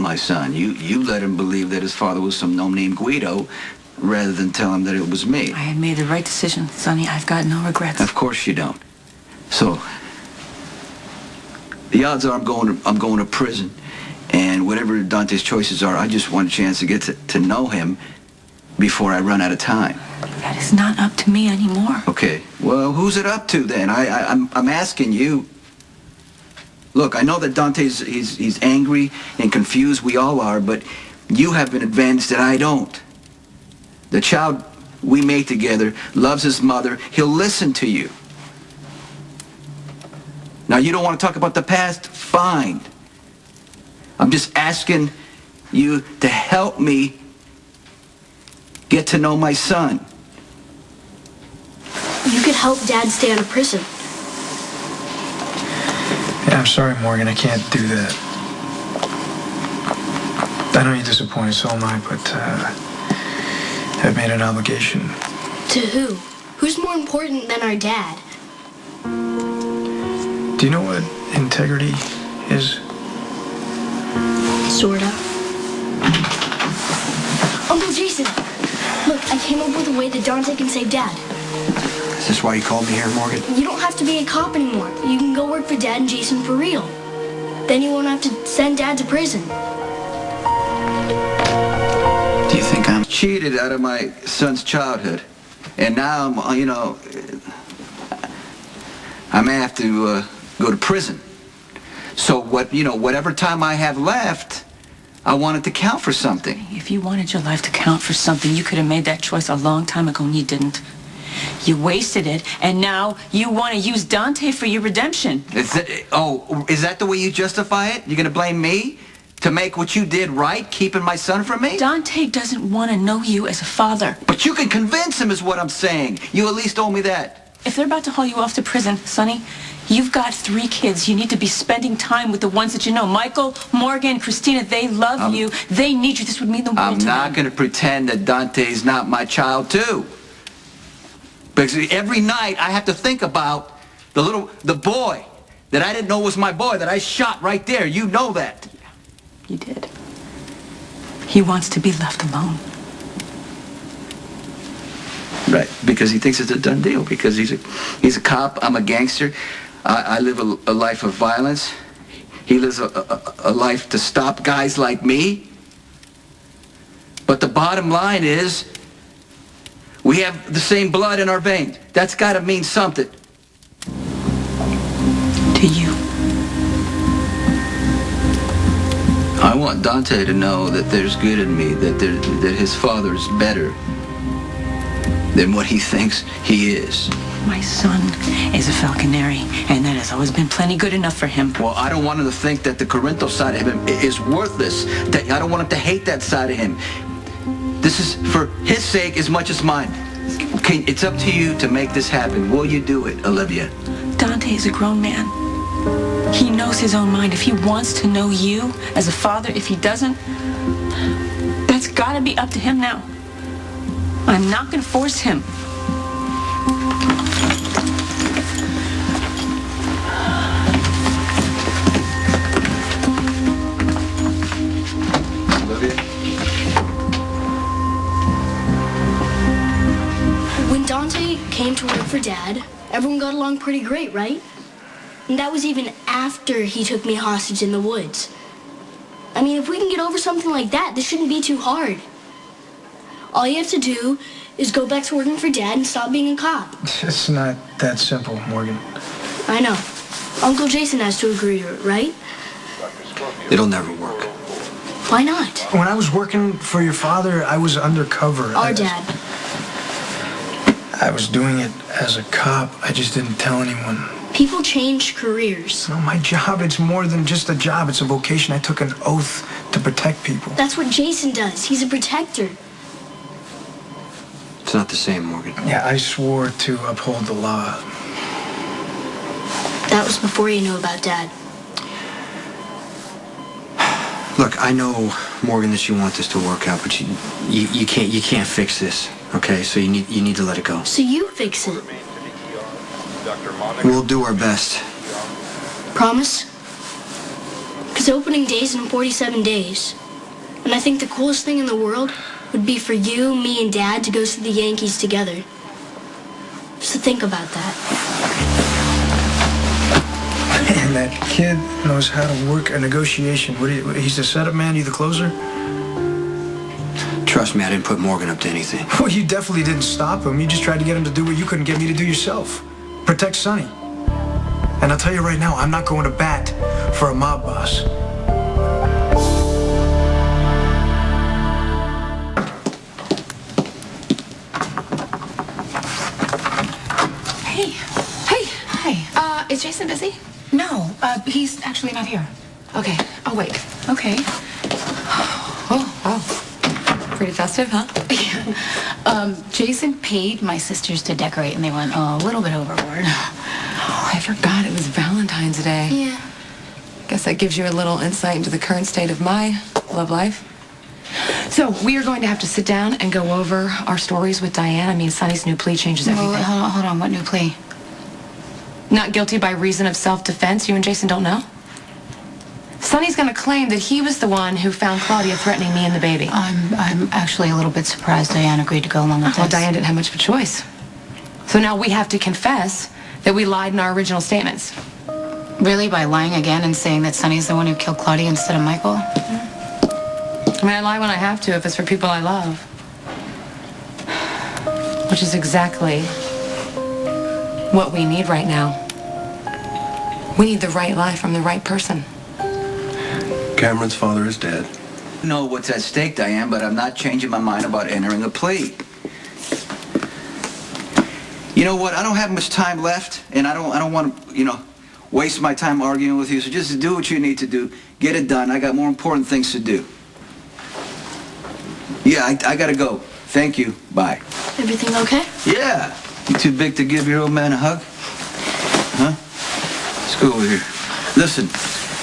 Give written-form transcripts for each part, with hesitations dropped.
my son. You let him believe that his father was some gnome named Guido, rather than tell him that it was me. I had made the right decision, Sonny. I've got no regrets. Of course you don't. So, the odds are I'm going to prison, and whatever Dante's choices are, I just want a chance to get to know him before I run out of time. That is not up to me anymore. Okay, well, who's it up to then? I'm asking you. Look, I know that Dante's he's angry and confused. We all are, but you have an advantage that I don't. The child we made together loves his mother. He'll listen to you. Now, you don't want to talk about the past? Fine. I'm just asking you to help me get to know my son. You could help Dad stay out of prison. Yeah, I'm sorry, Morgan. I can't do that. I know you're disappointed, so am I, but I've made an obligation. To who? Who's more important than our dad? Do you know what integrity is? Sorta. Uncle Jason! Look, I came up with a way that Dante can save Dad. Is this why you called me here, Morgan? You don't have to be a cop anymore. You can go work for Dad and Jason for real. Then you won't have to send Dad to prison. Do you think I'm cheated out of my son's childhood? And now I'm, you know, I may have to go to prison. So whatever time I have left, I want it to count for something. If you wanted your life to count for something, you could have made that choice a long time ago, and you didn't. You wasted it, and now you want to use Dante for your redemption. Is that the way you justify it? You're going to blame me to make what you did right, keeping my son from me? Dante doesn't want to know you as a father. But you can convince him is what I'm saying. You at least owe me that. If they're about to haul you off to prison, Sonny, you've got 3 kids. You need to be spending time with the ones that you know. Michael, Morgan, Christina, they love you. They need you. This would mean the world to them. I'm not going to pretend that Dante's not my child, too. Because every night I have to think about the boy that I didn't know was my boy, that I shot right there. You know that. You did. He wants to be left alone. Right, because he thinks it's a done deal. Because he's a cop, I'm a gangster. I live a life of violence. He lives a life to stop guys like me. But the bottom line is, we have the same blood in our veins. That's got to mean something. To you. I want Dante to know that there's good in me, that his father's better than what he thinks he is. My son is a falconeri, and that has always been plenty good enough for him. Well, I don't want him to think that the Corinto side of him is worthless. That I don't want him to hate that side of him. This is for his sake as much as mine. Okay, it's up to you to make this happen. Will you do it, Olivia? Dante is a grown man. He knows his own mind. If he wants to know you as a father, if he doesn't, that's got to be up to him now. I'm not going to force him. Olivia? When Dante came to work for Dad, everyone got along pretty great, right? And that was even after he took me hostage in the woods. I mean, if we can get over something like that, this shouldn't be too hard. All you have to do is go back to working for Dad and stop being a cop. It's not that simple, Morgan. I know. Uncle Jason has to agree to it, right? It'll never work. Why not? When I was working for your father, I was undercover. Our dad. I was doing it as a cop. I just didn't tell anyone. People change careers. No, my job, it's more than just a job. It's a vocation. I took an oath to protect people. That's what Jason does. He's a protector. It's not the same, Morgan. Yeah, I swore to uphold the law. That was before you knew about Dad. Look, I know, Morgan, that you want this to work out, but you can't fix this. Okay, so you need to let it go. So you fix it. We'll do our best. Promise? Because His opening day's in 47 days. And I think the coolest thing in the world would be for you, me, and Dad to go see the Yankees together. So think about that. And that kid knows how to work a negotiation. He's the setup man, you the closer? Trust me, I didn't put Morgan up to anything. Well, you definitely didn't stop him. You just tried to get him to do what you couldn't get me to do yourself. Protect Sonny. And I'll tell you right now, I'm not going to bat for a mob boss. Hi. Is Jason busy? No, he's actually not here. Okay, I'll wait. Okay. Oh, wow. Pretty festive, huh? Yeah. Jason paid my sisters to decorate, and they went a little bit overboard. Oh, I forgot it was Valentine's Day. Yeah. Guess that gives you a little insight into the current state of my love life. So, we are going to have to sit down and go over our stories with Diane. I mean, Sonny's new plea changes everything. Well, hold on. What new plea? Not guilty by reason of self-defense? You and Jason don't know? Sonny's going to claim that he was the one who found Claudia threatening me and the baby. I'm actually a little bit surprised Diane agreed to go along with this. Well, Diane didn't have much of a choice. So now we have to confess that we lied in our original statements. Really? By lying again and saying that Sonny's the one who killed Claudia instead of Michael? I mean, I lie when I have to if it's for people I love. Which is exactly what we need right now. We need the right lie from the right person. Cameron's father is dead. I know what's at stake, Diane, but I'm not changing my mind about entering a plea. You know what? I don't have much time left, and I don't want to, waste my time arguing with you. So just do what you need to do. Get it done. I got more important things to do. Yeah, I gotta go. Thank you. Bye. Everything okay? Yeah. You too big to give your old man a hug? Huh? Let's go over here. Listen,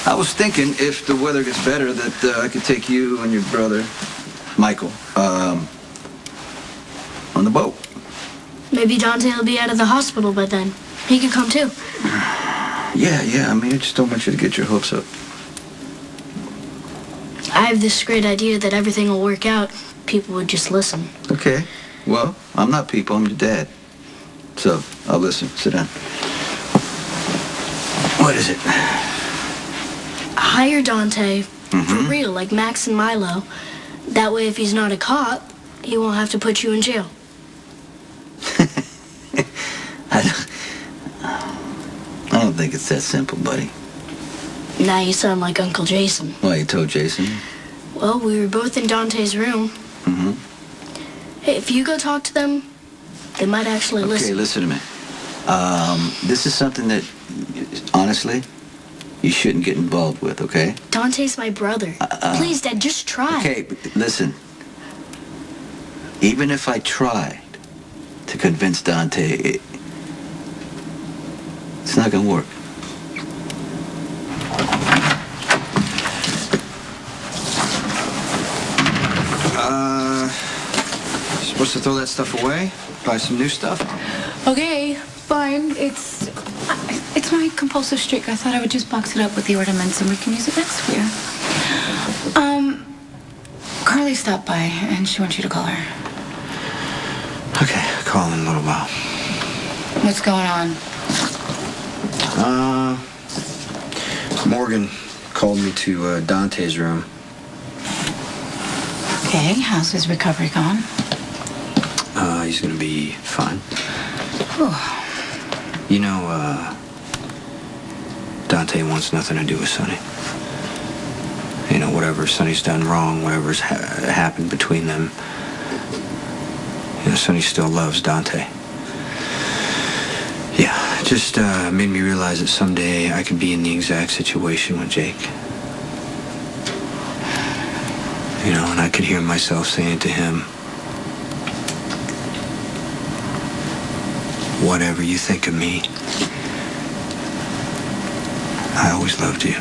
I was thinking if the weather gets better that I could take you and your brother, Michael, on the boat. Maybe Dante will be out of the hospital by then. He could come too. Yeah. I mean, I just don't want you to get your hopes up. I have this great idea that everything will work out. People would just listen. Okay. Well, I'm not people. I'm your dad. So, I'll listen. Sit down. What is it? Hire Dante for real, like Max and Milo. That way, if he's not a cop, he won't have to put you in jail. I don't think it's that simple, buddy. Now you sound like Uncle Jason. Why, you told Jason? Well, we were both in Dante's room. Hey, if you go talk to them, they might actually listen. Okay, listen to me. This is something that, honestly, you shouldn't get involved with, okay? Dante's my brother. Please, Dad, just try. Okay, but listen. Even if I tried to convince Dante, it's not gonna work. Supposed to throw that stuff away? Buy some new stuff? Okay, fine. It's my compulsive streak. I thought I would just box it up with the ornaments and we can use it next year. Carly stopped by and she wants you to call her. Okay, I'll call in a little while. What's going on? Morgan called me to Dante's room. Okay, how's his recovery going? He's gonna be fine. Whew. You know, Dante wants nothing to do with Sonny. You know, whatever Sonny's done wrong, whatever's happened between them, Sonny still loves Dante. Yeah, it just made me realize that someday I could be in the exact situation with Jake. And I could hear myself saying to him, whatever you think of me, I always loved you.